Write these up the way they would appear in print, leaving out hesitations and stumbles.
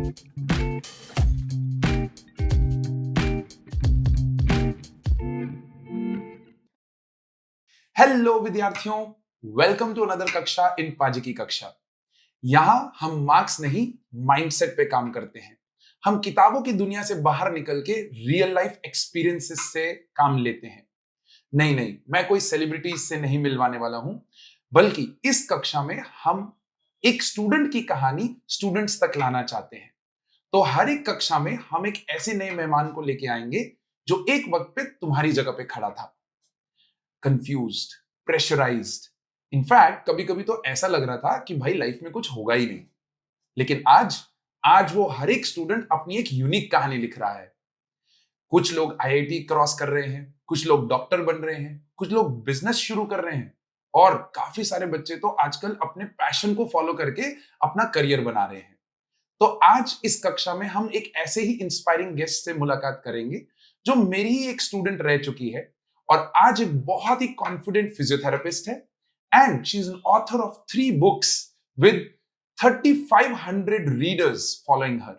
Hello विद्यार्थियों, welcome to another कक्षा इन पाजी की कक्षा। यहां हम मार्क्स नहीं, माइंडसेट पे काम करते हैं। हम किताबों की दुनिया से बाहर निकल के रियल लाइफ एक्सपीरियंसेस से काम लेते हैं। नहीं, मैं कोई सेलिब्रिटी से नहीं मिलवाने वाला हूं, बल्कि इस कक्षा में हम एक स्टूडेंट की कहानी स्टूडेंट्स तक लाना चाहते हैं। तो हर एक कक्षा में हम एक ऐसे नए मेहमान को लेके आएंगे जो एक वक्त पे तुम्हारी जगह पे खड़ा था, कंफ्यूज्ड, प्रेशराइज्ड। इनफैक्ट कभी कभी तो ऐसा लग रहा था कि भाई लाइफ में कुछ होगा ही नहीं। लेकिन आज आज वो हर एक स्टूडेंट अपनी एक यूनिक कहानी लिख रहा है। कुछ लोग आईआईटी क्रॉस कर रहे हैं, कुछ लोग डॉक्टर बन रहे हैं, कुछ लोग बिजनेस शुरू कर रहे हैं, और काफी सारे बच्चे तो आजकल अपने पैशन को फॉलो करके अपना करियर बना रहे हैं। तो आज इस कक्षा में हम एक ऐसे ही इंस्पायरिंग गेस्ट से मुलाकात करेंगे जो मेरी ही एक स्टूडेंट रह चुकी है और आज एक बहुत ही कॉन्फिडेंट फिजियोथेरेपिस्ट है, and she is an author of 3 books with 3500 readers following her.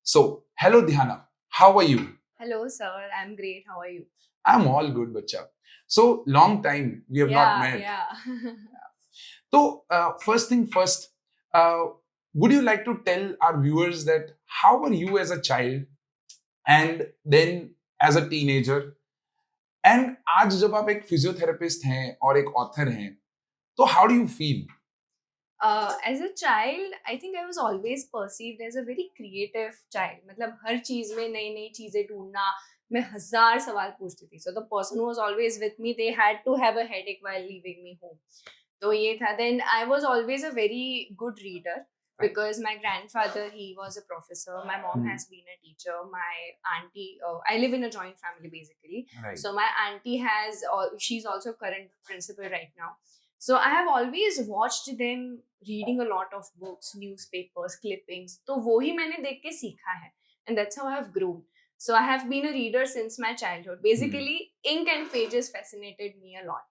So hello Dhyana, how are you? Hello, sir. I'm great. How are you? I'm all good, bacha. So long time we have not met. Yeah. So first thing first, would you like to tell our viewers that how were you as a child and then as a teenager, and आज जब आप एक physiotherapist हैं और एक author हैं, तो how do you feel? As a child, I think I was always perceived as a very creative child. मतलब हर चीज में नई नई चीजें ढूंढना, मैं हजार सवाल पूछती थी. So the person who was always with me, they had to have a headache while leaving me home. तो ये था. Then I was always a very good reader because my grandfather, he was a professor. My mom has been a teacher. My auntie, I live in a joint family basically. Right. So my auntie she's also current principal right now. So I have always watched them reading a lot of books, newspapers, clippings. तो वो ही मैंने देख के सीखा है, and that's how I have grown. So I have been a reader since my childhood. Basically, ink and pages fascinated me a lot.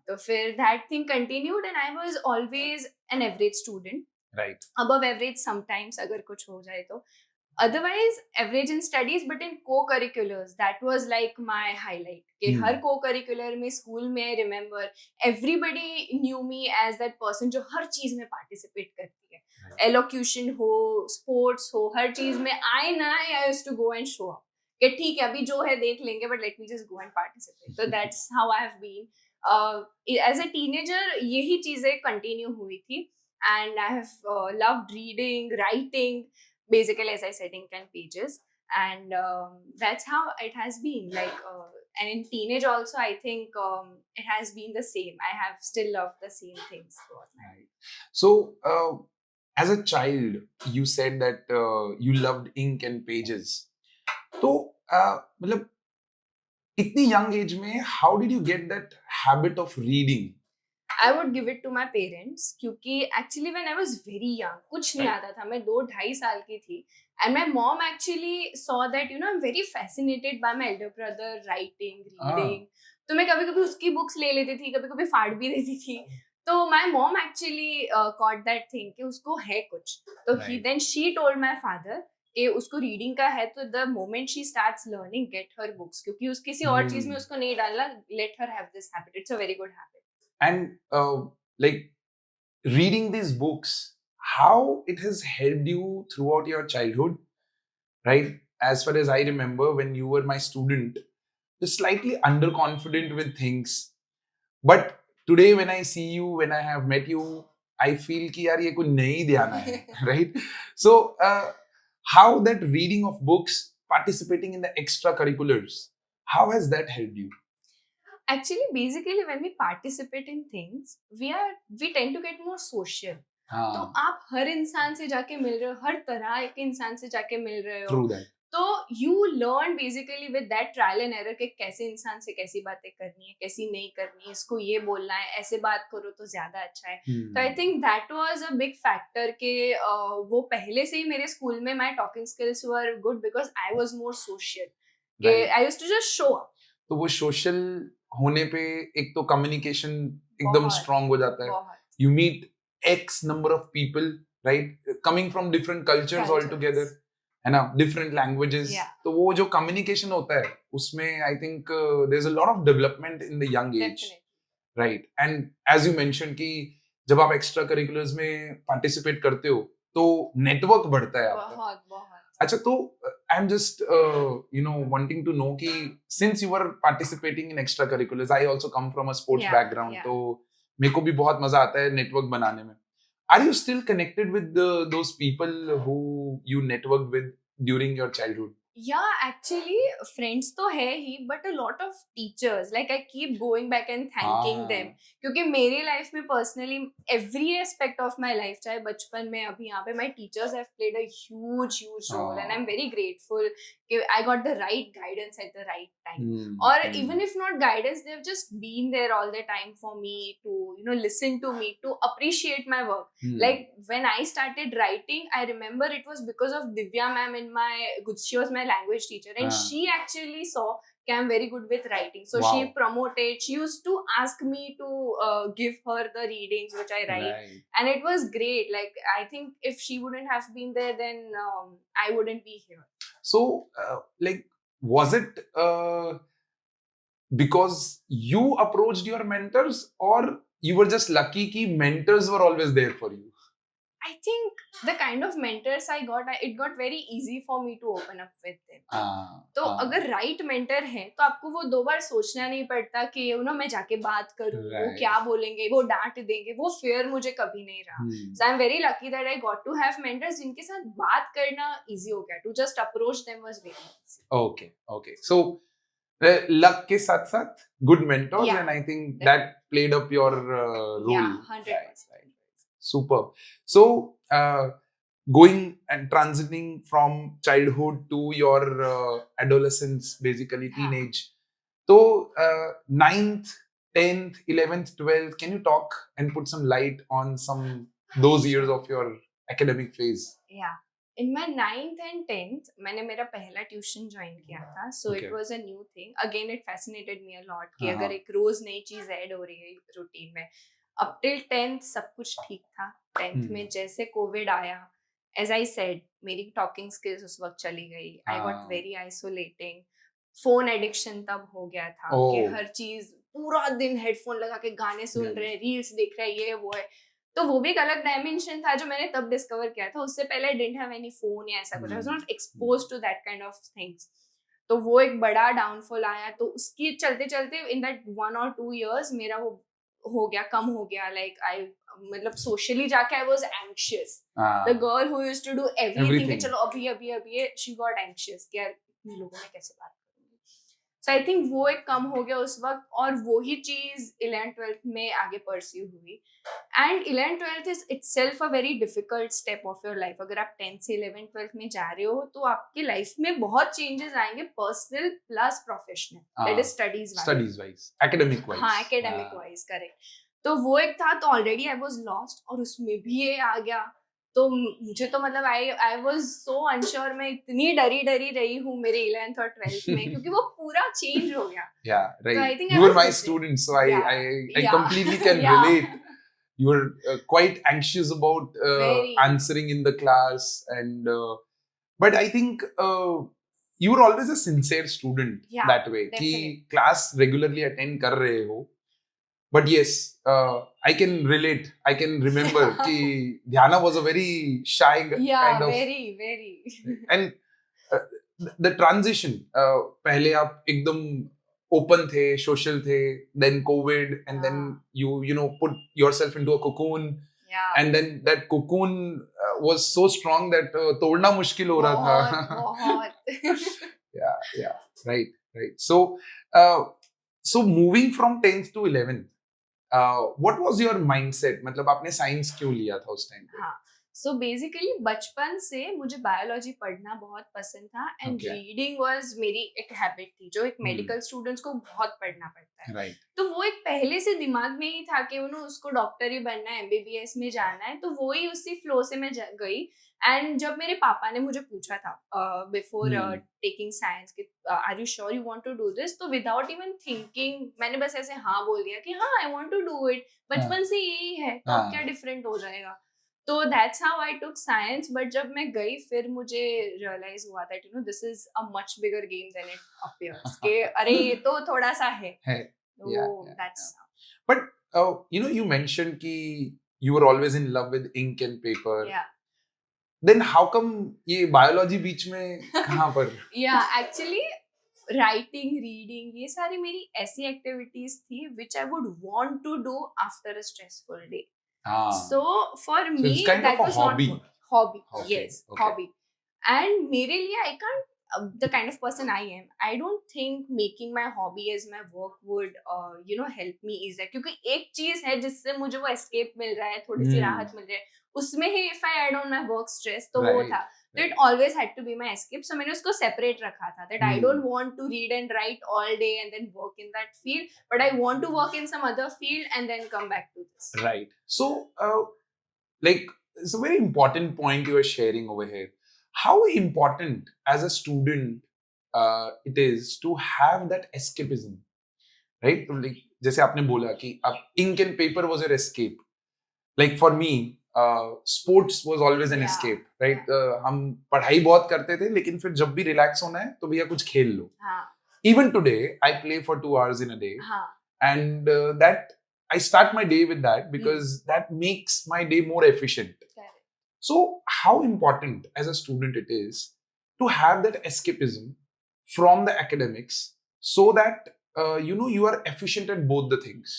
तो फिर that thing continued, and I was always an average student. Right. Above average sometimes अगर कुछ हो जाए तो. Otherwise, average in studies, but in co-curriculars, that was like my highlight. कि हर co-curricular में school में I remember everybody knew me as that person जो हर चीज में participate करती है. Elocution हो, sports हो, हर चीज में I used to go and show up. कि ठीक है अभी जो है देख लेंगे, but let me just go and participate. So that's how I have been. As a teenager यही चीजें continue हुई थी, and I have loved reading, writing. Basically, as I said, ink and pages, and that's how it has been. And in teenage also, I think it has been the same. I have still loved the same things throughout my life. So, as a child, you said that you loved ink and pages. तो मतलब इतनी young age में, how did you get that habit of reading? I would give it to my parents क्योंकि actually when I was very young, कुछ नहीं आता था, मैं 2-2.5 साल की थी, and my mom actually saw that I'm very fascinated by my elder brother writing, reading. तो मैं कभी-कभी उसकी books ले लेती थी, कभी-कभी फाड़ भी देती थी. तो my mom actually caught that thing कि उसको है कुछ. तो then she told my father कि उसको रीडिंग का है, तो the moment she starts learning, get her books क्योंकि उस किसी और चीज में उसको नहीं डालना. Let her have this habit. It's a very good habit. And like reading these books, how it has helped you throughout your childhood, right? As far as I remember, when you were my student, you're slightly underconfident with things, but today when I see you, when I have met you, I feel कि यार ये कुछ नहीं ध्यान है, right? So how that reading of books, participating in the extracurriculars, how has that helped you? Actually, basically, when we participate in things, we tend to get more social. तो आप हर इंसान से जाके मिल रहे हो, हर तरह के इंसान से जाके मिल रहे हो. True that. तो you learn basically with that trial and error कि कैसे इंसान से कैसी बातें करनी है, कैसी नहीं करनी है, इसको ये बोलना है, ऐसे बात करो तो ज्यादा अच्छा है. तो I think that was a big factor कि वो पहले से ही मेरे स्कूल में my talking skills were good because I was more social. Right. I used to just show up. तो वो social होने पे एक तो कम्युनिकेशन एकदम स्ट्रांग हो जाता है. You meet X number of people right? Coming from different cultures altogether, है ना, different languages. Yeah. तो वो जो communication होता है उसमें I think there's a lot of development in the young age. Definitely. Right. And as you mentioned कि जब आप extra curriculars में participate करते हो तो network बढ़ता है आपका. बहुत अच्छा तो I'm just wanting to know कि since you were participating in extra curriculars, I also come from a sports background, तो मेरे को भी बहुत मजा आता है network बनाने में. Are you still connected with those people who you networked with during your childhood? Yeah, actually, friends तो है ही, but a lot of teachers. Like I keep going back and thanking them. क्योंकि मेरी life में personally every aspect of my life, चाहे बचपन में अभी यहाँ पे, my teachers have played a huge role, and I'm very grateful कि I got the right guidance at the right time. Or even if not guidance, they've just been there all the time for me to listen to me, to appreciate my work. Like when I started writing, I remember it was because of Divya ma'am she was my language teacher, and she actually saw that I'm very good with writing, so she promoted. She used to ask me to give her the readings which I write, and it was great. Like I think if she wouldn't have been there, then I wouldn't be here. So like was it because you approached your mentors, or you were just lucky कि mentors were always there for you? I think the kind of mentors I got, it got very easy for me to open up with them. तो अगर right mentor है तो आपको वो दो बार सोचना नहीं पड़ता कि मैं जाके बात करूँ, वो क्या बोलेंगे, वो डांट देंगे, वो fear मुझे कभी नहीं रहा. So I'm very lucky that I got to have mentors जिनके साथ बात करना easy हो गया. To just approach them was very easy. Okay. So luck के साथ साथ good mentors, and I think that played up your role. Yeah, 100%. Right. Superb. So, going and transiting from childhood to your adolescence, basically teenage. So, 9th, 10th, 11th, 12th, can you talk and put some light on those years of your academic phase? Yeah. In my 9th and 10th, मैंने मेरा पहला tuition join किया था. So it was a new thing. Again, it fascinated me a lot कि अगर एक रोज नई चीज ऐड हो रही है रूटीन में. Up till 10th सब कुछ ठीक था. 10th में जैसे कोविड आया, as I said, मेरी टॉकिंग स्किल्स उस वक्त चली गई. I got very isolating. Phone addiction तब हो गया था कि हर चीज पूरा दिन हेडफोन लगा के गाने सुन रहे हैं, रील्स देख रहे हैं, ये वो है. तो वो भी एक अलग डायमेंशन था जो मैंने तब डिस्कवर किया था. उससे पहले I didn't have any phone या ऐसा कुछ. I was not exposed to that kind of things. तो वो एक बड़ा डाउनफॉल आया. तो उसकी चलते चलते इन दैट 1 or 2 years मेरा वो हो गया, कम हो गया. लाइक आई मतलब सोशली जाके I was anxious. The girl who used to do everything कि चलो अभी शी गॉट एंग्शियस कि यार इन लोगों में कैसे बात करूंगी. सो आई थिंक वो एक कम हो गया उस वक्त. और वही चीज 11th-12th में आगे परस्यू हुई. And 11th-12th is itself a very difficult step of your life. अगर आप 10th से 11th-12th में जा रहे हो तो आपकी लाइफ में बहुत चेंजेस आएंगे, personal plus professional. That is studies wise, academic wise. हाँ, एकेडमिक वाइज, करेक्ट. तो वो एक था. तो ऑलरेडी आई वाज लॉस्ट और उसमें भी ये आ गया. तो मुझे तो मतलब आई वाज सो अनश्योर. मैं इतनी डरी रही हूँ मेरे 11th और 12th में क्योंकि वो पूरा चेंज हो गया. Yeah, right. So I think you were my student, so I completely can relate. You were quite anxious about answering in the class, and but I think you were always a sincere student that way. कि class regularly attend कर रहे हो. But yes, I can relate. I can remember कि Dhyana was a very shy kind of. very. And the transition. पहले आप एकदम open थे, social थे, then COVID, and then you put yourself into a cocoon. And then that cocoon was so strong that तोड़ना मुश्किल हो रहा था. बहुत. Yeah. Right. So moving from 10th to 11th. What was your mindset? मतलब आपने science क्यों लिया था उस टाइम पे? हाँ, सो बेसिकली बचपन से मुझे बायोलॉजी पढ़ना बहुत पसंद था. एंड रीडिंग वाज मेरी एक हैबिट थी जो एक मेडिकल स्टूडेंट्स को बहुत पढ़ना पड़ता है. Right. तो वो एक पहले से दिमाग में ही था कि उसको डॉक्टर ही बनना है, MBBS में जाना है. तो वो ही उसी फ्लो से मैं गई. एंड जब मेरे पापा ने मुझे पूछा था before taking science are you sure you want to do this, तो विदाउट इवन थिंकिंग मैंने बस ऐसे हाँ बोल दिया कि हाँ I want to do it. बचपन से यही है तो क्या डिफरेंट हो जाएगा. तो that's how I took science. But जब मैं गई फिर मुझे रियलाइज हुआ that this is a much bigger game than it appears कि अरे ये तो थोड़ा सा है. है. तो Yeah, that's But you mentioned कि you were always in love with ink and paper. या. Then how come ये biology बीच में कहाँ पर? या एक्चुअली राइटिंग रीडिंग ये सारी मेरी ऐसी एक्टिविटीज थी which I would want to do after a stressful day. So for So me, it's kind that of a was hobby. not hobby. Okay, Yes, okay. hobby. And मेरे लिए I can't. The kind of person I am, I don't think making my hobby as my work would, help me ease that. क्योंकि एक चीज है जिससे मुझे वो escape मिल रहा है, थोड़ी सी राहत मिल रही है. उसमें ही if I add on my work stress, तो वो था. So it always had to be my escape. So मैंने उसको separate रखा था. That I don't want to read and write all day and then work in that field, but I want to work in some other field and then come back to this. Right. So, like, it's a very important point you are sharing over here. How important as a student it is to have that escapism, right? तो like, जैसे आपने बोला कि आप ink and paper was your escape. Like for me, sports was always an Yeah. escape, right? हम पढ़ाई बहुत करते थे, लेकिन फिर जब भी रिलैक्स होना है तो भैया कुछ खेल लो. हाँ. Even today, I play for 2 hours in a day, हाँ. and that I start my day with that because that makes my day more efficient. Correct. So, how important as a student it is to have that escapism from the academics so that you are efficient at both the things.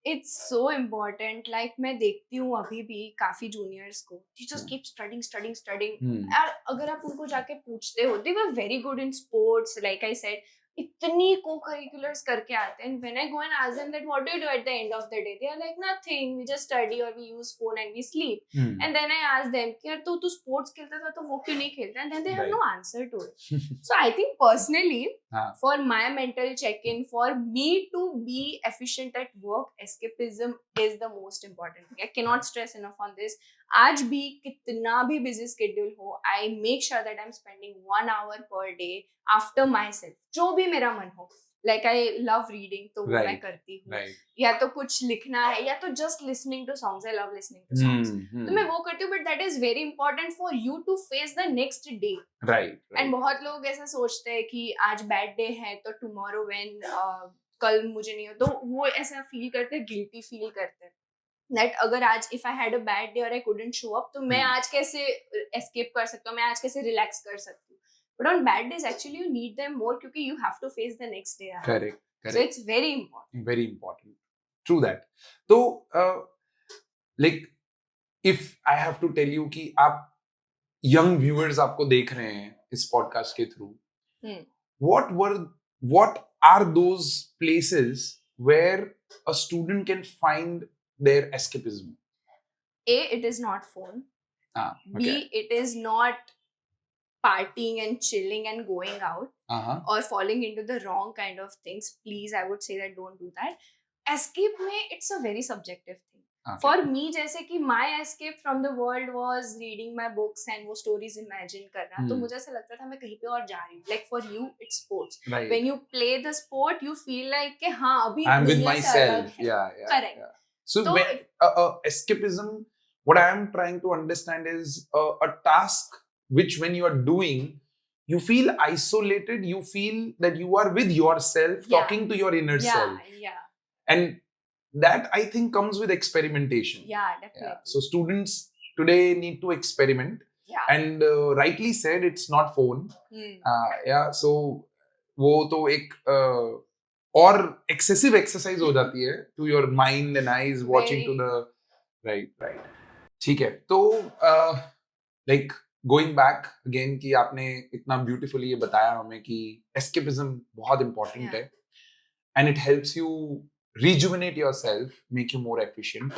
It's so important. Like मैं देखती हूँ अभी भी काफी juniors को, they just keep studying. यार अगर आप उनको जाके पूछते हो, they were very good in sports, like I said, इतनी co-curriculars करके आते हैं. And when I go and ask them that what do you do at the end of the day, they are like nothing, we just study or we use phone and we sleep. And then I ask them कि यार तू sports खेलता था तो वो क्यों नहीं खेलता? And then they have no answer to it. So I think personally, for my mental check-in, for me to be efficient at work, escapism is the most important thing. I cannot stress enough on this. आज भी कितना भी busy schedule हो, I make sure that I'm spending 1 hour per day after myself. जो भी मेरा मन हो. Like I love reading, तो वो मैं करती हूँ. या तो कुछ लिखना है, या तो just listening to songs. I love listening to songs. तो मैं वो करती हूँ, but that is very important for you to face the next day. Right. And बहुत लोग ऐसा सोचते हैं कि आज bad day है तो tomorrow when कल मुझे नहीं हो, तो वो ऐसा feel करते हैं, guilty feel करते हैं. That अगर आज if I had a bad day or I couldn't show up, तो मैं आज कैसे escape कर सकता हूँ, मैं आज कैसे relax कर सकती हूँ. But on bad days, actually, you need them more क्योंकि you have to face the next day. Correct. So it's very important. Very important. True that. So, like, if I have to tell you कि आप young viewers आपको देख रहे हैं इस podcast के through, what are those places where a student can find their escapism? A, it is not phone. Okay. B, it is not partying and chilling and going out or falling into the wrong kind of things. Please, I would say that don't do that. Escape में it's a very subjective thing. Okay. For me, जैसे कि my escape from the world was reading my books and वो stories imagine करना, तो मुझे ऐसा लगता था मैं कहीं पे और जा रही हूँ. Like for you, it's sports. Right. When you play the sport, you feel like कि हाँ अभी I'm with myself. Yeah. Correct. Yeah. So when escapism, what I am trying to understand is a task which when you are doing, you feel isolated, you feel that you are with yourself, talking to your inner self. Yeah. And that I think comes with experimentation. Yeah, definitely. Yeah. So students today need to experiment. Yeah. And rightly said, it's not phone. Yeah. So वो तो एक और excessive exercise हो जाती है to your mind and eyes watching to the right. ठीक है. तो like going back again कि आपने इतना beautifully ये बताया हमें कि escapism बहुत important है and it helps you rejuvenate yourself, make you more efficient.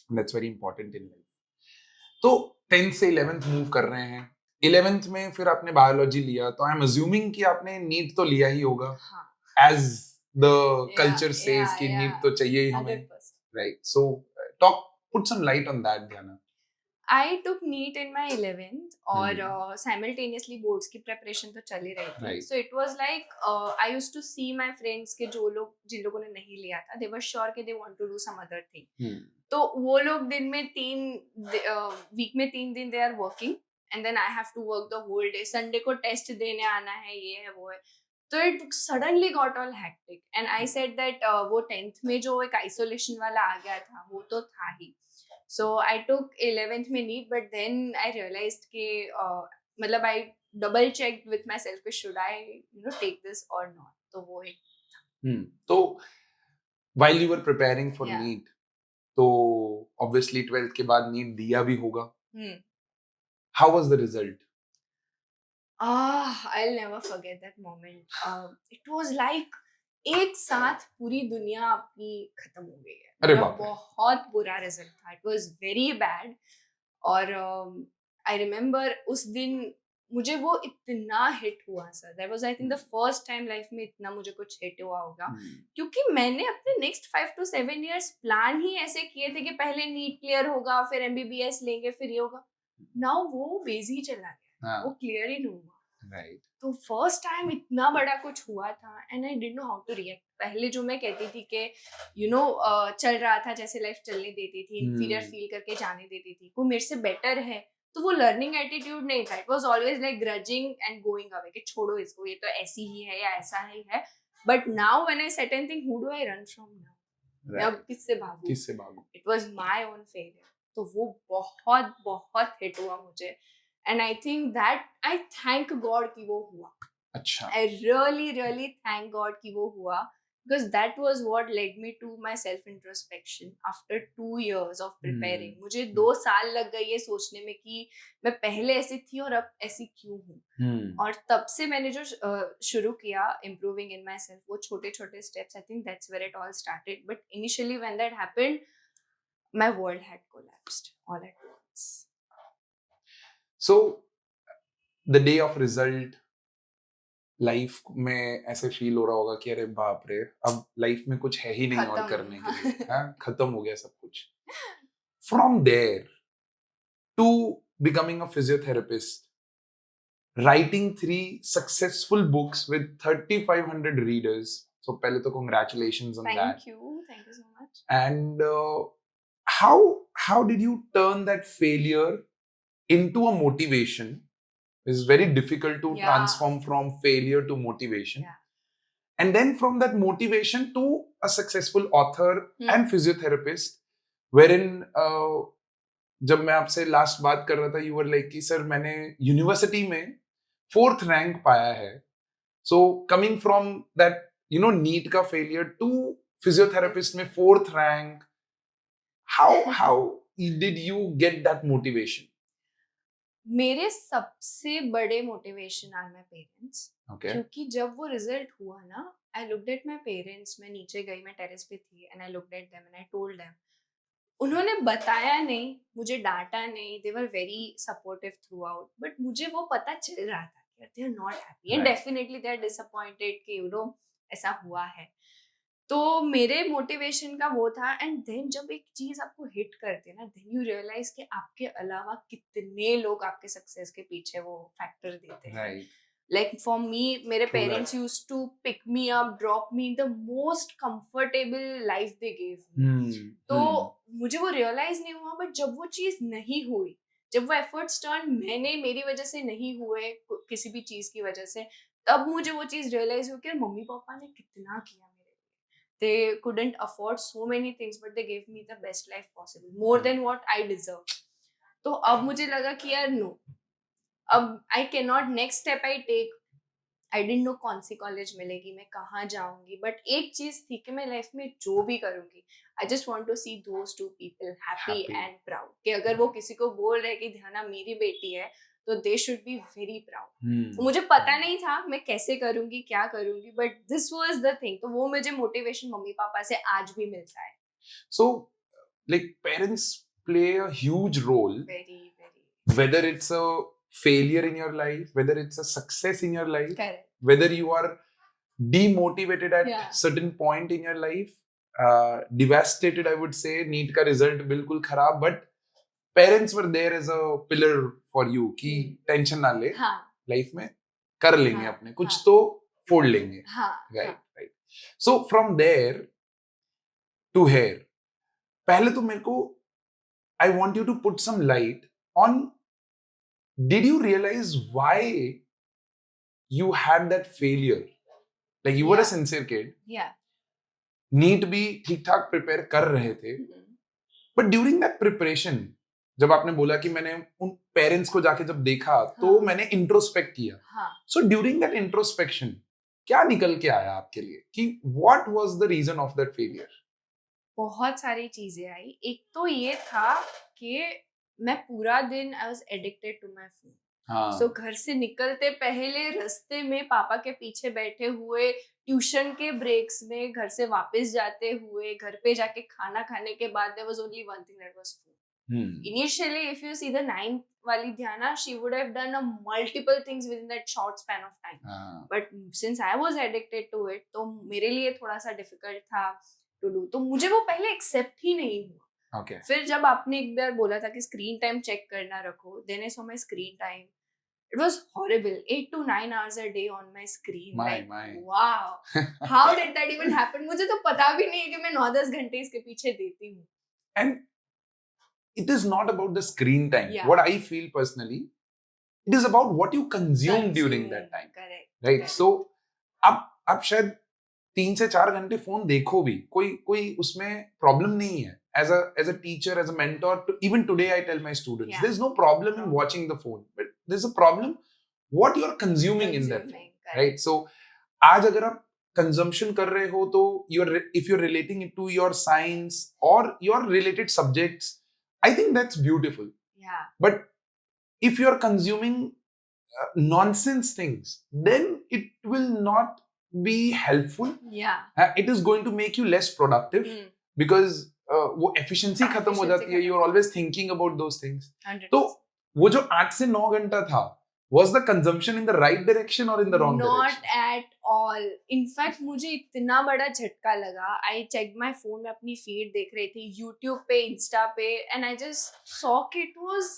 And that's very important in life. तो 10th से 11th move कर रहे हैं. 11th में फिर आपने biology लिया, तो I'm assuming कि आपने NEET तो लिया ही होगा. As the culture says कि NEET तो चाहिए ही हमें. 100%. Right. So put some light on that, Diana. I took NEET in my 11th और simultaneously boards की preparation तो चल ही रही थी. Right. So it was like I used to see my friends के जिन लोगों ने नहीं लिया था, they were sure कि they want to do some other thing. तो वो लोग दिन में week में 3 दिन they are working and then I have to work the whole day. Sunday को test देने आना है, ये है वो है. तो it suddenly got all hectic and I said that वो 10th में जो एक isolation वाला आ गया था वो तो था ही. So I took 11th में NEET but then I realized कि मतलब I double checked with myself कि should I take this or not. तो वो एक तो while you were preparing for Yeah. NEET तो obviously 12th के बाद NEET दिया भी होगा. How was the result? I'll never forget that moment. It was like एक साथ पूरी दुनिया अपनी खत्म हो गई है. अरे बाप रे. बहुत बुरा रिजल्ट था. It was very bad. और I remember उस दिन मुझे वो इतना हिट हुआ sir. That was I think the first time life में इतना मुझे कुछ हिट हुआ होगा. क्योंकि मैंने अपने नेक्स्ट 5 to 7 years प्लान ही ऐसे किए थे कि पहले नीट क्लियर होगा, फिर MBBS लेंगे, फिर ये होगा. नाउ वो बेजी चला गया. वो क्लियर ही नहीं हुआ. Right. तो फर्स्ट टाइम इतना बड़ा कुछ हुआ था and I didn't know how to react. पहले जो मैं कहती थी कि चल रहा था जैसे लाइफ चलने देती थी, इंफीरियर फील करके जाने देती थी, वो मेरे से बेटर है, तो वो लर्निंग एटीट्यूड नहीं था. It was always like ग्रजिंग and going away कि छोड़ो इसको, ये तो ऐसी ही है या ऐसा ही है. But now when I sat and think who do I run from now, मैं अब किससे भागूं. It was my own failure. तो वो बहुत बहुत हिट हुआ मुझे. And I think that I thank God कि वो हुआ. अच्छा. I really thank God कि वो हुआ because that was what led me to my self introspection after 2 years of preparing. मुझे 2 साल लग गए ये सोचने में कि मैं पहले ऐसी थी और अब ऐसी क्यों हूँ. और तब से मैंने जो शुरू किया improving in myself, वो छोटे-छोटे steps, I think that's where it all started. But initially when that happened, my world had collapsed all at once. So the day of result, life में ऐसे फील हो रहा होगा कि अरे बाप रे, अब लाइफ में कुछ है ही नहीं और करने के लिए. खत्म हो गया सब कुछ. From there to becoming a physiotherapist, writing 3 successful books with 3,500 readers. So पहले तो congratulations on that. Thank you so much. And how did you turn that failure into a motivation? It's very difficult to transform from failure to motivation. And then from that motivation to a successful author and physiotherapist, wherein जब मैं आपसे last बात कर रहा था, you were like कि sir मैंने university में 4th रैंक पाया है. So coming from that NEET का failure to physiotherapist में 4th rank, how did you get that motivation? मेरे सबसे बड़े मोटिवेशन आर माय पेरेंट्स. क्योंकि जब वो रिजल्ट हुआ ना, I looked at my parents. मैं नीचे गई, मैं टेरेस पे थी and I looked at them and I told them. उन्होंने बताया नहीं, मुझे डांटा नहीं. They were very supportive throughout. But मुझे वो पता चल रहा था कि they are not happy and definitely they are disappointed कि ऐसा हुआ है. तो मेरे मोटिवेशन का वो था. एंड देन जब एक चीज आपको हिट करती है ना, देन यू रियलाइज कि आपके अलावा कितने लोग आपके सक्सेस के पीछे वो फैक्टर देते हैं. लाइक फॉर मी, मेरे parents used to pick me up, drop me, the most comfortable life they gave me. तो मुझे वो रियलाइज नहीं हुआ. बट जब वो चीज नहीं हुई, जब वो एफर्ट्स टर्न मेरी वजह से नहीं हुए, किसी भी चीज की वजह से, तब मुझे वो चीज रियलाइज हुई कि मम्मी पापा ने कितना किया. They couldn't afford so many things, but they gave me the best life possible, more than what I deserve. तो अब मुझे लगा कि यार नो, अब I cannot, next step I take, I didn't know कौन सी कॉलेज मिलेगी, मैं कहाँ जाऊंगी. बट एक चीज थी कि मैं लाइफ में जो भी करूंगी, I just want to see those 2 people happy and proud. कि अगर वो किसी को बोल रहे कि ध्याना मेरी बेटी है, तो they should be very proud. मुझे पता नहीं था मैं कैसे करूंगी, क्या करूंगी, but this was the thing. तो वो मुझे मोटिवेशन मम्मी पापा से आज भी मिलता है. So like parents play a huge role, very whether it's a failure in your life, whether it's a success in your life. Correct. Whether you are demotivated at certain point in your life, devastated, I would say, NEET का result बिल्कुल खराब, but parents were there as a pillar for you कि tension ना ले, हाँ life में कर लेंगे हाँ अपने, कुछ हाँ तो फोड़ लेंगे. हाँ राइट हाँ right. So from there to here, पहले तो मेरे को I want you to put some light on, did you realise why you had that failure, like you were a Yeah. sincere kid, yeah NEET भी ठीक ठाक prepare कर रहे थे, Mhm. But during that preparation जब आपने बोला कि मैंने उन पेरेंट्स को जाके जब देखा तो हाँ. मैंने इंट्रोस्पेक्ट किया, हाँ सो ड्यूरिंग दैट इंट्रोस्पेक्शन क्या निकल के आया आपके लिए कि what was the reason of that failure? बहुत सारी चीजें आई. एक तो ये था कि मैं पूरा दिन I was addicted to my phone. हाँ सो घर से निकलते पहले रास्ते में पापा के पीछे बैठे हुए, ट्यूशन के ब्रेक्स में घर से वापस जाते हुए, घर पे जाके खाना खाने के बाद there was only one thing that was phone. Initially, if you see the ninth wali Dhyana, she would have done a multiple things within that short span of time. But since I was addicted to it, तो मेरे लिए थोड़ा सा difficult था to do. तो मुझे वो पहले accept ही नहीं हुआ. Okay. फिर जब आपने एक बार बोला था कि स्क्रीन टाइम चेक करना रखो, then I saw my screen time. It was horrible. 8 to 9 hours a day on my screen. My. Wow. How did that even happen? मुझे तो पता भी नहीं है कि मैं 9-10 घंटे इसके पीछे देती हूँ. And it is not about the screen time. Yeah. What I feel personally, it is about what you consume during that time. Correct. Right. Correct. So आप शायद 3 से 4 घंटे फोन देखो भी, कोई उसमें प्रॉब्लम नहीं है. As a teacher, as a mentor, even today I tell my students, there's no problem in watching the phone, but there's a problem what you're consuming in that phone. Right. So आज अगर आप consumption कर रहे हो तो if you're relating it to your science or your related subjects, I think that's beautiful. Yeah. But if you're consuming nonsense things, then it will not be helpful. Yeah. It is going to make you less productive because वो efficiency खत्म हो जाती है. You're always thinking about those things. 100%. तो वो जो 8 से 9 घंटा था, was the consumption in the right direction or in the wrong direction? Not at all. In fact, मुझे इतना बड़ा झटका लगा. I checked my phone में अपनी feed देख रही थी, YouTube पे, Insta पे, and I just saw कि it was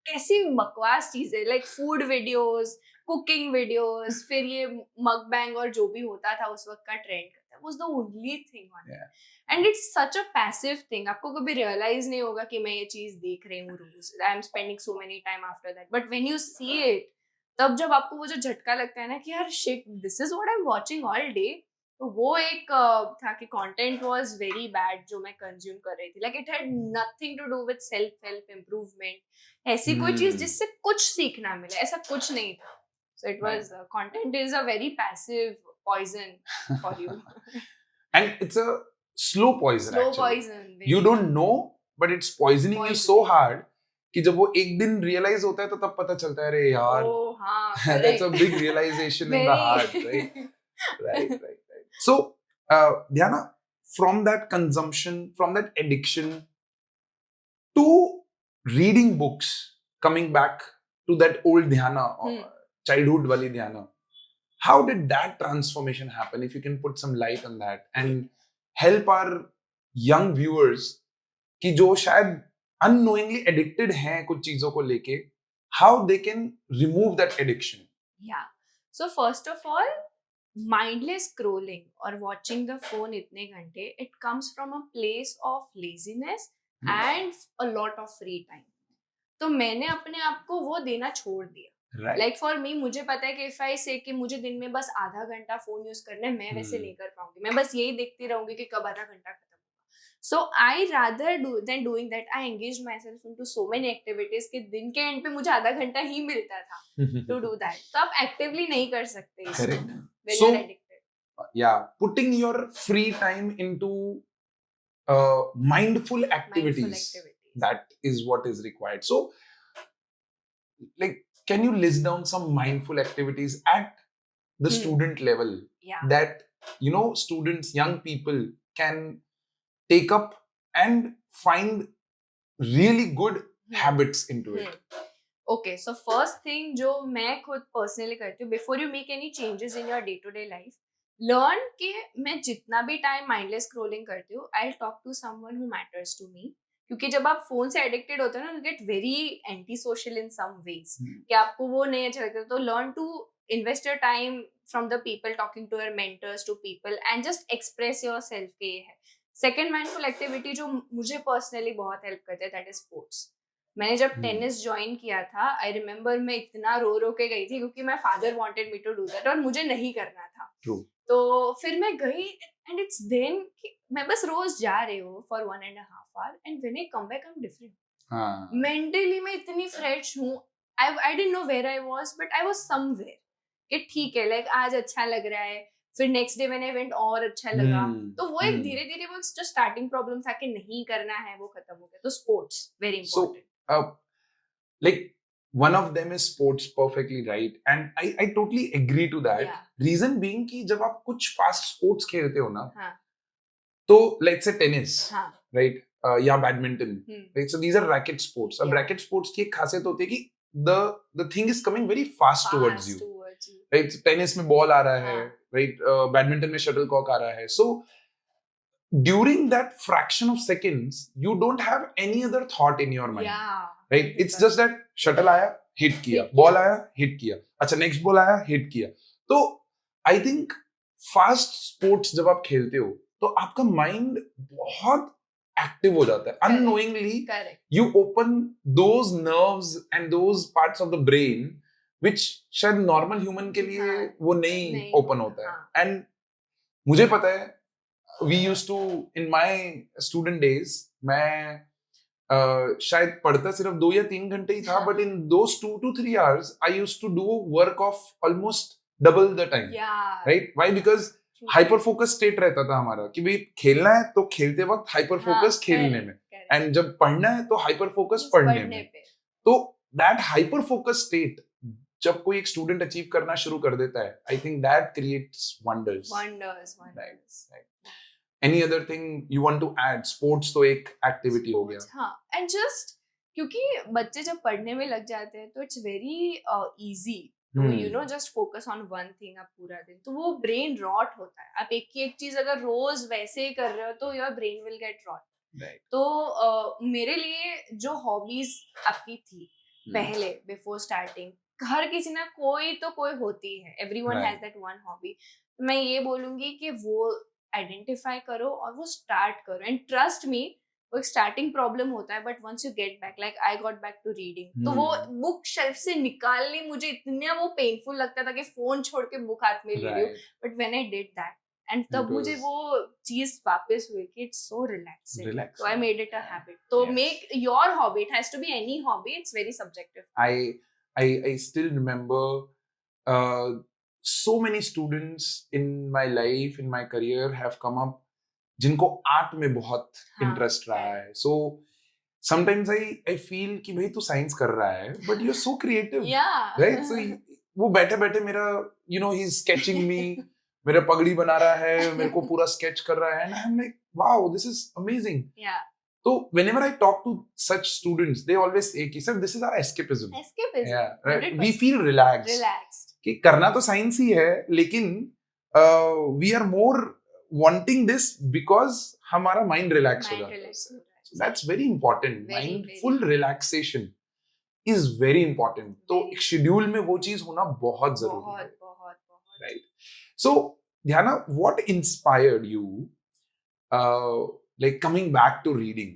कैसी बकवास चीजें, like food videos, cooking videos, फिर ये mukbang और जो भी होता था उस वक्त का trend, that was the only thing on it. And it's such a passive thing. आपको कभी realize नहीं होगा कि मैं ये चीज देख रही हूँ रोज. I'm spending so many time after that. But when you see it, तब जब आपको वो जो झटका लगता है ना कि यार shit, this is what I'm watching all day, तो वो एक था कि content was very bad जो मैं consume कर रही थी. Like it had nothing to do with self-help improvement. ऐसी कोई चीज जिससे कुछ सीखना मिले, ऐसा कुछ नहीं था. So it was content is a very passive poison for you. And it's a slow poison. Slow actually. poison. You don't know, but it's poisoning you so hard कि जब वो एक दिन realize होता है तो तब पता चलता है, अरे यार, oh, हाँ, that's a big realization in the heart, right? Right. So, Dhyana, from that consumption, from that addiction to reading books, coming back to that old Dhyana, childhood wali Dhyana, how did that transformation happen? If you can put some light on that and help our young viewers कि जो शायद unknowingly addicted हैं कुछ चीजों को लेके, how they can remove that addiction. Yeah. So first of all, mindless scrolling or watching the phone इतने घंटे, it comes from a place of laziness and a lot of free time. तो मैंने अपने आप को वो देना छोड़ दिया. Right. Like for me, मुझे पता है कि if I say कि मुझे दिन में बस आधा घंटा फोन यूज करना है, मैं वैसे नहीं कर पाऊंगी. मैं बस यही देखती रहूंगी कि कब आधा घंटा खत्म होगा. So I rather than doing that, I engaged myself into so many activities कि दिन के एंड पे मुझे आधा घंटा ही मिलता था to do that. तो आप actively नहीं कर सकते इसको when you're addicted. Yeah, putting your free time into mindful activities. That is what is required. So, like, can you list down some mindful activities at the student level that students, young people can take up and find really good habits into it? Okay, so first thing जो मैं खुद personally करती हूँ, before you make any changes in your day-to-day life, learn कि मैं जितना भी time mindless scrolling करती हूँ, I'll talk to someone who matters to me. क्योंकि जब आप फोन से एडिक्टेड होते हो ना, you get very anti social in some ways, कि आपको वो नहीं अच्छा लगता. तो learn to invest your time from the people, talking to your mentors, to people, and just express yourself. के ये है सेकेंड माइंडफुल एक्टिविटी जो मुझे पर्सनली बहुत हेल्प करते हैं, दैट इज स्पोर्ट्स. मैंने जब टेनिस ज्वाइन किया था, आई रिमेम्बर मैं इतना रो रो के गई थी क्योंकि my father wanted me to do that और मुझे नहीं करना था. True. तो फिर मैं गई, एंड इट्स देन कि मैं बस रोज जा रही हूँ for 1.5 hour, and when I come back I am different. हाँ. मेंटली मैं इतनी फ्रेश हूँ. I didn't know where I was, but I was somewhere. कि ठीक है, लाइक आज अच्छा लग रहा है. फिर नेक्स्ट डे मैंने इवेंट और अच्छा लगा. तो वो एक धीरे धीरे वो जो स्टार्टिंग प्रॉब्लम था कि नहीं करना है, वो खत्म हो गया. तो sports very important. Like one of them is sports, perfectly right, and I totally agree to that. Yeah. Reason being कि जब आप कुछ fast sports खेलते हो ना, हाँ. तो let's say tennis, हाँ. right, या badminton, right, so these are racket sports. अब Yeah. racket sports की एक खासियत होती है कि the thing is coming very fast towards you, right? So, tennis में ball आ रहा है, हाँ. right, बैडमिंटन में shuttlecock आ रहा है. So during that fraction of seconds you don't have any other thought in your mind. Yeah. Right? It's just that shuttle आया, hit किया, ball आया, hit किया, अच्छा next ball आया, hit किया. तो I think fast sports जब आप खेलते हो तो आपका mind बहुत active हो जाता है. Unknowingly, you open those nerves and those parts of the brain which शायद normal human के लिए वो नहीं open होता है. And मुझे पता है, we used to, in my student days, मैं शायद पढ़ता सिर्फ 2 या 3 घंटे ही था, but in those 2 to 3 hours I used to do work of almost double the time. Yeah. Right? Why? Because hyper focus state रहता था हमारा कि भाई खेलना है तो खेलते वक्त hyper focus खेलने में, and जब पढ़ना है तो hyper focus पढ़ने में. तो that hyper focus state जब कोई एक स्टूडेंट अचीव करना शुरू कर देता है, I think that creates wonders. Right. Any other thing you want to add? Sports तो एक एक्टिविटी हो गया. हाँ, and just क्योंकि बच्चे जब पढ़ने में लग जाते हैं तो it's very easy to you know just focus on one thing आप पूरा दिन. तो वो brain rot होता है. आप एक ही एक चीज अगर रोज वैसे ही कर रहे हो तो your brain will get rot. Right. तो मेरे लिए जो हॉबीज आपकी थी पहले before starting, हर किसी ना कोई तो कोई होती है. Everyone has that one hobby. मैं ये बोलूंगी कि वो आइडेंटिफाई करो और वो स्टार्ट करो. एंड ट्रस्ट मी, वो एक स्टार्टिंग प्रॉब्लम होता है, but once you get back, like I got back to reading, तो वो बुक शेल्फ से निकालनी मुझे इतना वो पेनफुल लगता था कि फोन छोड़ के बुक हाथ में ले रही हूँ. But when I did that, and तब मुझे वो चीज वापस हुई कि it's so relaxing. So I made it a habit. तो make your hobby, it has to be any hobby, it's very subjective. I still remember so many students in my life, in my career have come up जिनको art में बहुत interest रहा है. So sometimes I feel कि भाई तू science कर रहा है, but you're so creative. Right? So वो बैठे बैठे मेरा he's sketching me, मेरा पगड़ी बना रहा है, मेरे को पूरा sketch कर रहा है, and I'm like, wow, this is amazing. So whenever I talk to such students, they always say कि sir, this is our escapism. Yeah, right. We feel relaxed. कि करना तो साइंस ही है, लेकिन we are more wanting this because हमारा mind relax हो जाता है. So that's very important. Mindful relaxation is very important. तो एक शेड्यूल में वो चीज होना बहुत जरूरी है. Right. So Dhyana, what inspired you like coming back to reading?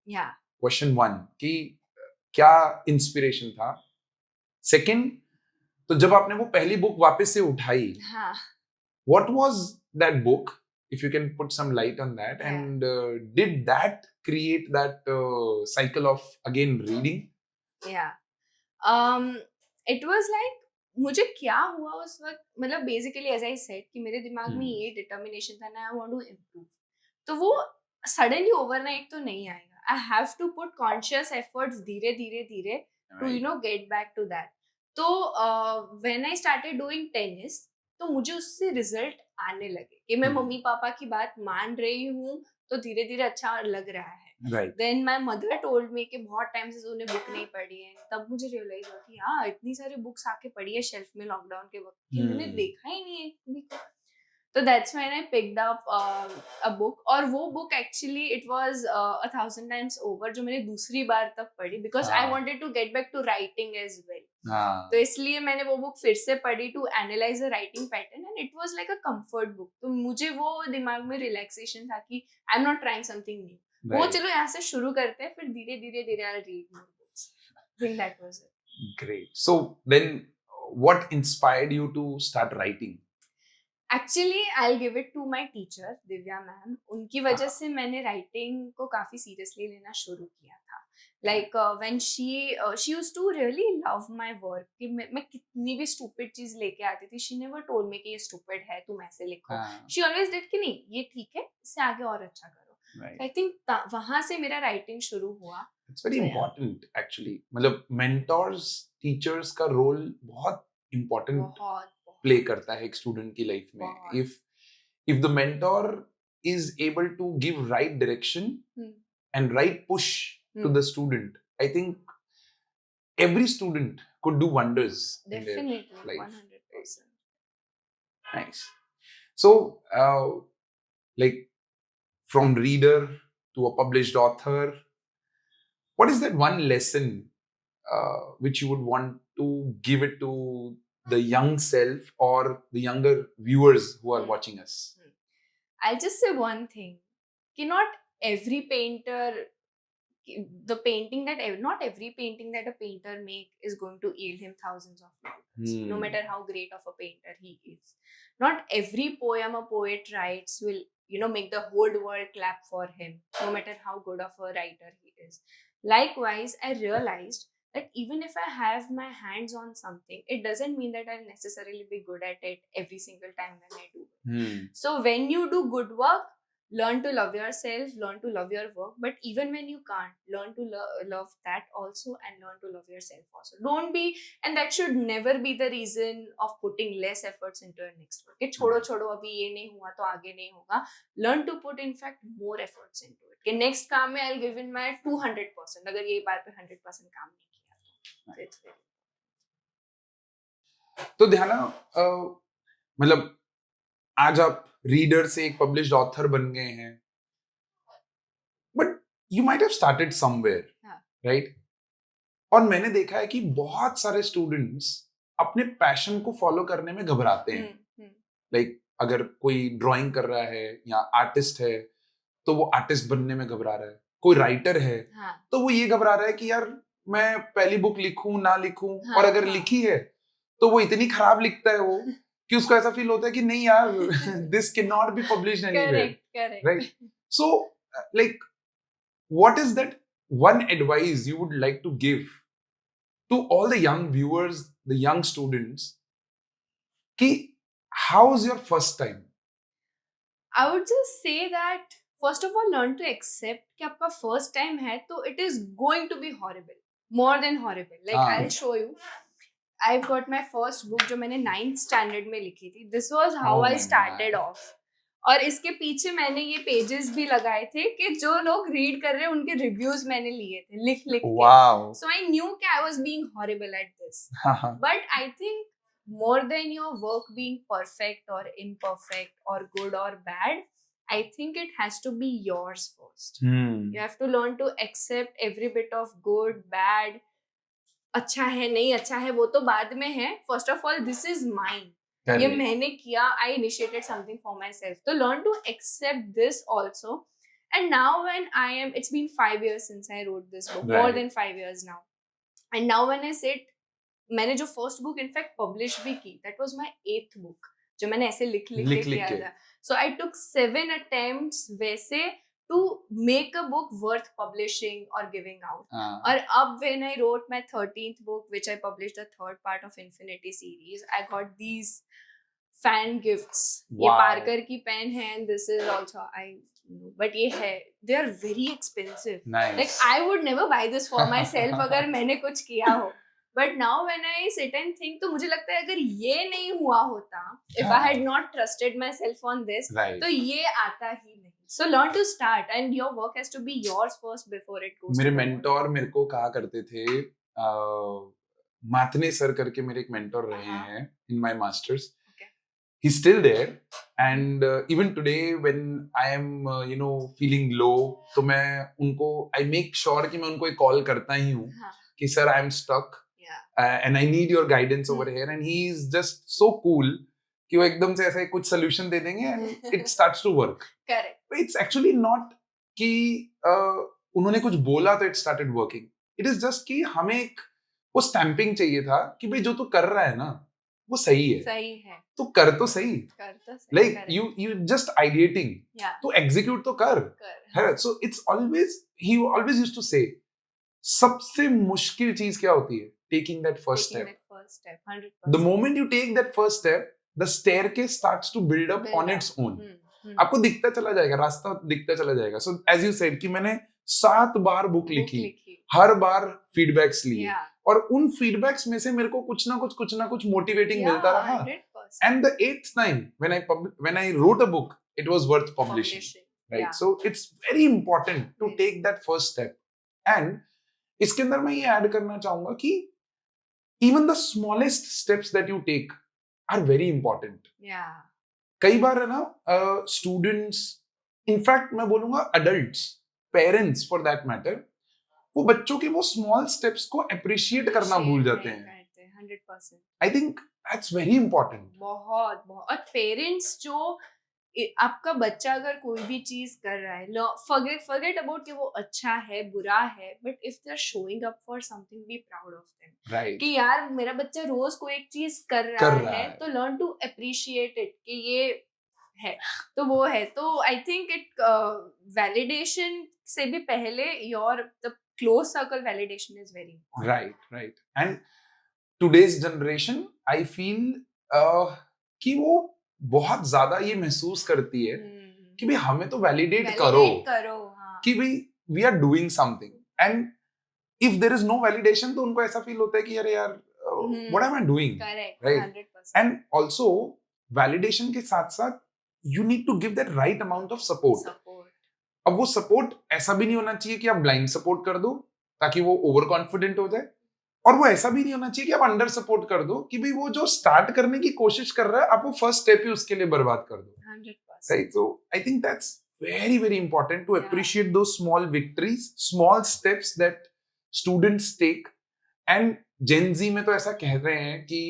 Yeah. Question 1 कि क्या इंस्पिरेशन था? Second, तो जब आपने वो पहली बुक वापस से उठाई, what was that book, if you can put some light on that, and did that create that cycle of again reading? It was like, मुझे क्या हुआ उस वक्त, मतलब बेसिकली एज आई सेड कि मेरे दिमाग में ये डिटर्मिनेशन था ना, आई वांट टू इम्प्रूव. तो वो सडनली ओवरनाइट तो नहीं आएगा. I have to put conscious efforts धीरे धीरे धीरे to get back to that. तो when I started doing tennis, तो मुझे उससे रिजल्ट आने लगे कि मैं मम्मी पापा की बात मान रही हूँ, तो धीरे धीरे अच्छा लग रहा है. Then my mother told me कि बहुत टाइम से उन्हें बुक नहीं पढ़ी है. तब मुझे रियलाइज हुआ कि हाँ, इतनी सारी बुक्स आके पड़ी है शेल्फ में लॉकडाउन के वक्त, उन्होंने देखा ही नहीं है. So that's when I picked up a book, और वो book actually it was 1,000 times over जो मैंने दूसरी बार तक पढ़ी, because I हाँ। wanted to get back to writing as well. हाँ तो इसलिए मैंने वो बुक फिर से पढ़ी to analyze the writing pattern, and it was like a comfort book. तो मुझे वो दिमाग में relaxation था कि I'm not trying something new. वो right. चलो यहाँ से शुरू करते हैं, फिर धीरे धीरे I'll read more books. I think that was it. Great. So then what inspired you to start writing? Actually I give it to my teacher Divya ma'am. उनकी वजह से मैंने राइटिंग को काफी सीरियसली लेना शुरू किया था. Like when she used to really love my work, कि मैं कितनी भी स्टूपिड चीज लेके आती थी, शी नेवर टोल्ड मी कि ये स्टूपिड है, तुम ऐसे लिखो. शी ऑलवेज डिड कि नहीं ये ठीक है, इससे आगे और अच्छा करो. आई थिंक वहां से मेरा राइटिंग शुरू हुआ. It's very important actually. मतलब मेंटोर्स, टीचर्स का रोल बहुत इम्पोर्टेंट प्ले करता है एक स्टूडेंट की लाइफ में. If the mentor is able to give right direction and right push to the student, I think every student could do wonders Definitely, in their life. 100%. Nice. So like from reader to a published author, what is that one lesson which you would want to give it to the young self or the younger viewers who are watching us? I'll just say one thing, कि not every painter, not every painting that a painter make is going to yield him thousands of dollars, no matter how great of a painter he is. Not every poem a poet writes will, make the whole world clap for him, no matter how good of a writer he is. Likewise, I realized that even if I have my hands on something, it doesn't mean that I'll necessarily be good at it every single time when I do it. So when you do good work, learn to love yourself, learn to love your work. But even when you can't, learn to love that also, and learn to love yourself also. Don't be, and that should never be the reason of putting less efforts into your next work. कि छोड़ो अभी ये नहीं हुआ तो आगे नहीं होगा. Learn to put in fact more efforts into it. कि next काम में I'll give in my 200%. अगर ये बार पे 100% काम नहीं किया तो ध्याना, मतलब आज आप रीडर से एक पब्लिश्ड ऑथर बन गए हैं, but you might have started somewhere, right? और मैंने देखा है कि बहुत सारे स्टूडेंट्स अपने पैशन को फॉलो करने में घबराते हैं. लाइक अगर कोई ड्राइंग कर रहा है या आर्टिस्ट है तो वो आर्टिस्ट बनने में घबरा रहा है. कोई राइटर है तो वो ये घबरा रहा है कि यार मैं पहली बुक लिखूं ना लिखूं, और अगर लिखी है तो वो इतनी खराब लिखता है वो कि उसको ऐसा फील होता है कि नहीं यार, this can not be published anywhere, right? So like what is that one advice you would like to give to all the young viewers, the young students, ki how was your first time? I would just say that first of all, learn to accept कि आपका first time है तो it is going to be horrible, more than horrible. Like I'll show you. I've got my first book जो मैंने 9th standard में लिखी थी. This was how I started off. और इसके पीछे मैंने ये पेजेस भी लगाए थे कि जो लोग रीड कर रहे हैं उनके रिव्यूज मैंने लिए थे लिख के. सो आई न्यू कि I was being horrible at this. But I think more than your work being perfect or imperfect or good or bad, I think it has to be yours first. You have to learn to accept every bit of good, bad. अच्छा है नहीं अच्छा है वो तो बाद में है. First of all, this is mine. ये मैंने किया, I initiated something for myself. So learn to accept this also. And now when it's been 5 years since I wrote this book, more than 5 years now. And now when I sit, मैंने जो first book in fact publish भी की, that was my 8th book, जो मैंने ऐसे लिख के किया था. So I took 7 attempts वैसे to make a book worth publishing or giving out. और अब when I wrote my 13th book, which I published the 3rd part of Infinity series, I got these fan gifts. ये Parker की pen है, and this is also but ये है, they are very expensive. Nice. Like I would never buy this for myself अगर मैंने कुछ किया हो. But now when I sit and think, तो मुझे लगता है अगर ये नहीं हुआ होता, if I had not trusted myself on this, तो ये आता ही नहीं. So learn to start, and your work has to be yours first before it goes. मेरे मेंटोर मेरे को कहा करते थे, माथने सर करके मेरे एक मेंटोर रहे हैं in my masters. he's still there. And even today when I am feeling low, तो मैं उनको I make sure कि मैं उनको एक call करता ही हूँ हाँ, कि sir I am stuck and I need your guidance over here, and he is just so cool कि वो एकदम से ऐसे कुछ solution दे देंगे and it starts to work. correct. But it's actually not कि उन्होंने कुछ बोला तो it started working. It is just कि हमें एक वो stamping चाहिए था कि भाई जो तू कर रहा है ना वो सही है, सही है, तो कर तो सही. कर तो सही, Like correct. you just ideating, Yeah, तो execute तो कर. कर. So it's always, he always used to say, सबसे मुश्किल चीज क्या होती है? Taking that first Taking step. that first step, 100%. The moment you take that first step, the staircase starts to build up on its own. आपको दिखता चला जाएगा, रास्ता दिखता चला जाएगा. So as you said कि मैंने 7 बार बुक लिखी, हर बार फीडबैक्स लिए, और उन फीडबैक्स में से मेरे को कुछ ना कुछ मोटिवेटिंग मिलता रहा. 100%. And the 8th time when I wrote a book, it was worth publishing. Right? Yeah. So it's very important to Yes. take that first step. And इसके अंदर मैं ये ऐड करना चाहूंगा कि even the smallest steps that you take are very important. Yeah. कई बार है ना स्टूडेंट्स, इनफैक्ट मैं बोलूंगा adults, parents for that matter, वो बच्चों के वो स्मॉल स्टेप्स को अप्रिशिएट करना भूल जाते हैं. 100%. I think that's very important. बहुत बहुत. और पेरेंट्स जो आपका बच्चा अगर कोई भी चीज कर रहा है, forget about कि वो अच्छा है बुरा है, but if they are showing up for something, be proud of them. Right. कि यार मेरा बच्चा रोज कोई एक चीज कर रहा है, तो लर्न टू अप्रिशिएट इट कि ये है, तो वो है. तो आई थिंक इट वैलिडेशन से भी पहले your the close circle validation is very important. Right. And today's generation I feel कि वो बहुत ज्यादा ये महसूस करती है कि भाई हमें तो वैलिडेट करो हाँ. कि भाई we are doing something, and if there is no validation तो उनको ऐसा फील होता है कि अरे यार what am I doing. Correct, 100%. And also validation के साथ साथ you need to give that right amount of support. अब वो सपोर्ट ऐसा भी नहीं होना चाहिए कि आप ब्लाइंड सपोर्ट कर दो ताकि वो ओवर कॉन्फिडेंट हो जाए, और वो ऐसा भी नहीं होना चाहिए कि आप अंडर सपोर्ट कर दो कि भाई वो जो स्टार्ट करने की कोशिश कर रहा है आप वो फर्स्ट स्टेप ही उसके लिए बर्बाद कर दो. 100%. Right. So I think that's very very important to Yeah. appreciate those small victories, small steps that students take. And Gen Z में तो ऐसा कह रहे हैं कि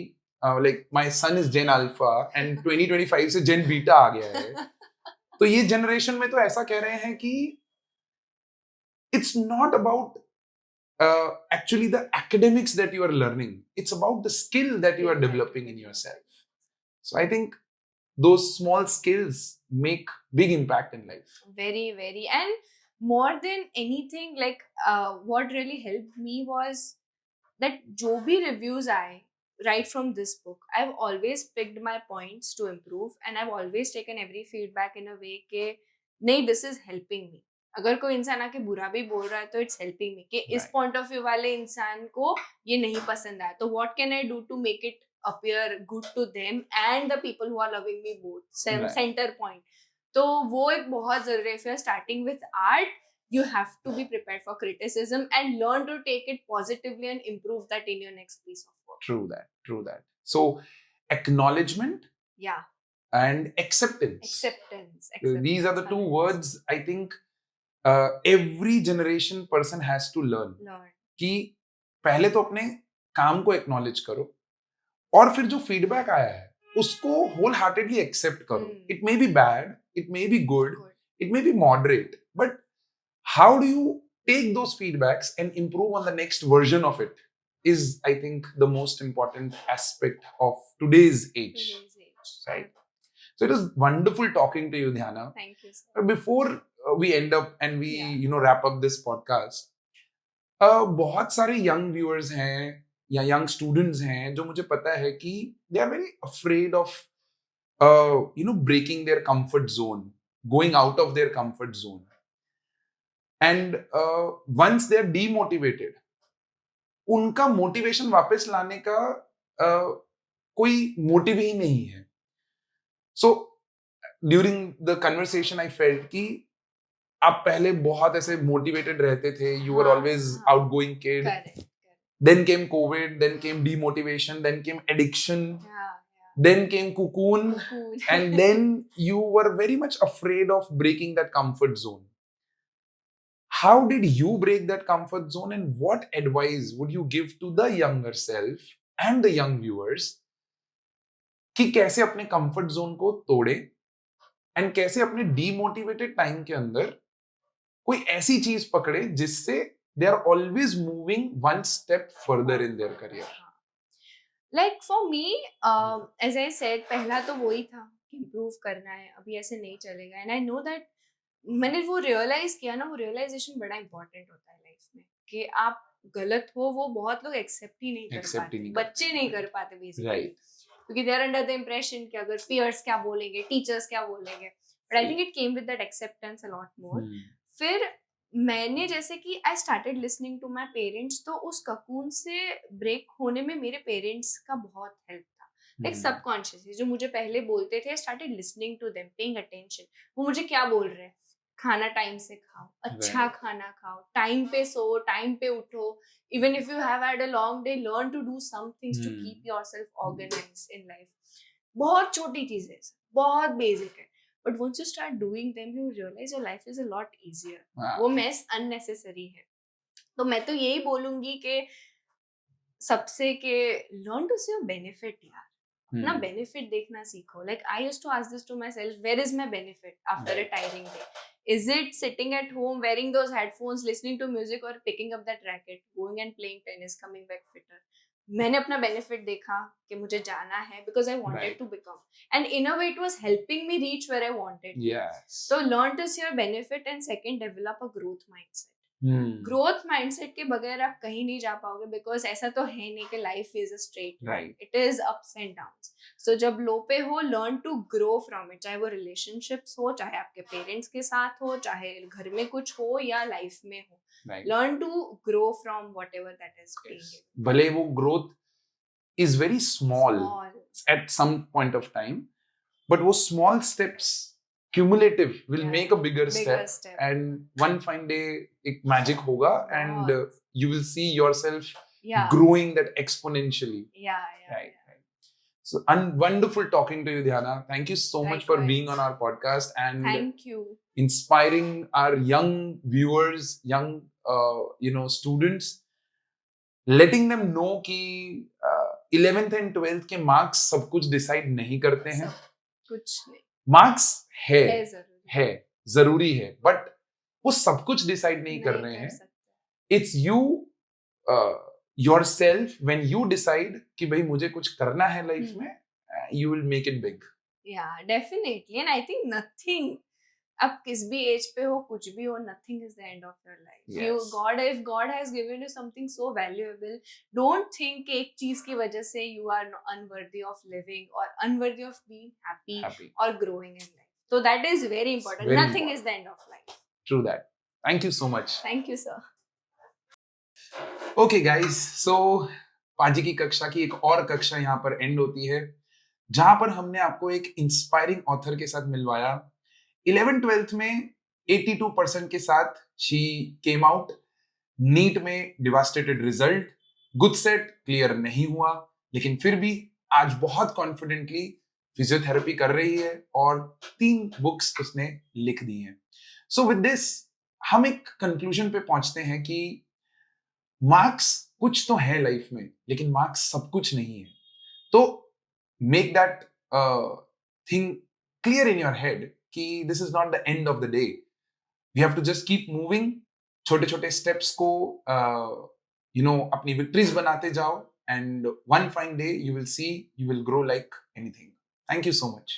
like my son is Gen Alpha and 2025 से Gen Beta आ गया है. तो ये जनरेशन में तो ऐसा कह रहे हैं कि it's not about actually the academics that you are learning, it's about the skill that you are developing in yourself. So I think those small skills make big impact in life. Very, very. And more than anything, like what really helped me was that जो भी reviews आए right from this book, I've always picked my points to improve, and I've always taken every feedback in a way कि नहीं, this is helping me. अगर कोई इंसान आके बुरा भी बोल रहा है तो it's helping me कि इस point of view वाले इंसान को ये नहीं पसंद आया, तो what can I do to make it appear good to them and the people who are loving me both. Center point. तो वो एक बहुत जरूरी है. If you're starting with art, you have to be prepared for criticism and learn to take it positively and improve that in your next piece of work. True that. So acknowledgement, yeah, and acceptance. These are the two words I think every generation person has to learn. कि पहले तो अपने काम को acknowledge करो, और फिर जो फीडबैक आया है उसको होल हार्टेडली एक्सेप्ट करो. It may be bad, it may be good, it may be moderate, but how do you take those feedbacks and improve on the next version of it is I think the most important aspect of today's age. Right. So it was wonderful talking to you, Dhyana. Thank you, sir. Before we end up and we wrap up this podcast, बहुत सारे young viewers हैं या young students हैं जो मुझे पता है कि they are very afraid of breaking their comfort zone, going out of their comfort zone, and once they are demotivated, उनका मोटिवेशन वापस लाने का कोई मोटिव ही नहीं है. So during the conversation I felt कि आप पहले बहुत ऐसे मोटिवेटेड रहते थे, you were always outgoing kid. Then came COVID, then came demotivation, then came addiction. then came Cocoon, Cocoon. and then you were very much afraid of breaking that comfort zone. How did you break that comfort zone, and what advice would you give to the younger self and the young viewers कि कैसे अपने comfort zone को तोड़े and कैसे अपने demotivated time के अंदर कोई ऐसी चीज पकड़े जिससे they are always moving one step further in their career? Like for me, as I said, पहला तो वही था कि improve करना है, अभी ऐसे नहीं चलेगा. And I know that मैंने वो रियलाइज किया ना, वो रियलाइजेशन बड़ा इंपॉर्टेंट होता है लाइफ में कि आप गलत हो, वो बहुत लोग एक्सेप्ट ही नहीं कर पाते, बच्चे नहीं कर पाते बेसिकली, क्योंकि they are under the impression कि अगर पीयर्स क्या बोलेंगे, टीचर्स क्या बोलेंगे. But I think it came with that acceptance a lot more. फिर मैंने जैसे कि I started listening to my parents, तो उस ककून से ब्रेक होने में मेरे पेरेंट्स का बहुत हेल्प था. लाइक सबकॉन्शियसली जो मुझे पहले बोलते थे, I started listening to them, paying attention. वो मुझे क्या बोल रहे हैं, खाना टाइम से खाओ, अच्छा खाना खाओ, टाइम पे सो, टाइम पे उठो. Even if you have had a long day, learn to do some things to keep yourself organised in life. बहुत छोटी चीजें, बहुत बेसिक है, but once you start doing them you realise your life is a lot easier. वो mess unnecessary है. तो मैं तो यही बोलूंगी कि सबसे के learn to see your benefit यार. अपना बेनिफिट देखना सीखो. Like I used to ask this to myself, where is my benefit after a tiring day? Is it sitting at home wearing those headphones, listening to music, or picking up that racket, going and playing tennis, coming back fitter? मैंने अपना benefit देखा कि मुझे जाना है because I wanted to become, and in a way it was helping me reach where I wanted. Yes. So learn to see your benefit, and second, develop a growth mindset. Growth mindset के बगैर आप कहीं नहीं जा पाओगे, because ऐसा तो है नहीं कि life is a straight line, it is ups and downs. So जब लो पे हो, learn to grow from it. चाहे वो रिलेशनशिप्स हो, चाहे आपके पेरेंट्स के साथ हो, चाहे घर में कुछ हो या लाइफ में हो, learn to grow from whatever that is being. भले वो growth is very small at some point of time, but वो small steps cumulative will make a bigger step, and one fine day एक magic होगा, and you will see yourself growing that exponentially. Right. So wonderful talking to you, Dhyana. Thank you so much for being on our podcast, and thank you, inspiring our young viewers, young students, letting them know कि 11th and 12th के marks सब कुछ decide नहीं करते हैं. कुछ नहीं. Marks है जरूरी है, बट वो सब कुछ डिसाइड नहीं कर रहे हैं. It's you yourself, when you decide कि भाई मुझे कुछ करना है लाइफ में, you will make it big. या definitely. And I think nothing, अब किस भी एज पे हो, कुछ भी हो, nothing is the end of your life. If God has given you something so valuable, don't think कि एक चीज की वजह से you are unworthy of living or unworthy of being happy or growing in life. So that is very important. Nothing is the end of life. True that. Thank you so much. Thank you, sir. Okay guys, so पाजी की कक्षा की एक और कक्षा यहाँ पर and होती है, जहां पर हमने आपको एक इंस्पायरिंग ऑथर के साथ मिलवाया. 11th-12th में 82% के साथ शी केम आउट. नीट में devastated result, good set clear नहीं हुआ, लेकिन फिर भी आज बहुत कॉन्फिडेंटली फिजियोथेरेपी कर रही है और 3 बुक्स उसने लिख दी हैं. सो विद दिस हम एक कंक्लूजन पे पहुंचते हैं कि मार्क्स कुछ तो है लाइफ में, लेकिन मार्क्स सब कुछ नहीं है. तो make that thing clear in your head कि this is not the end of the day. We have to just keep moving. छोटे छोटे steps को अपनी victories बनाते जाओ, and one fine day you will see you will grow like anything. Thank you so much.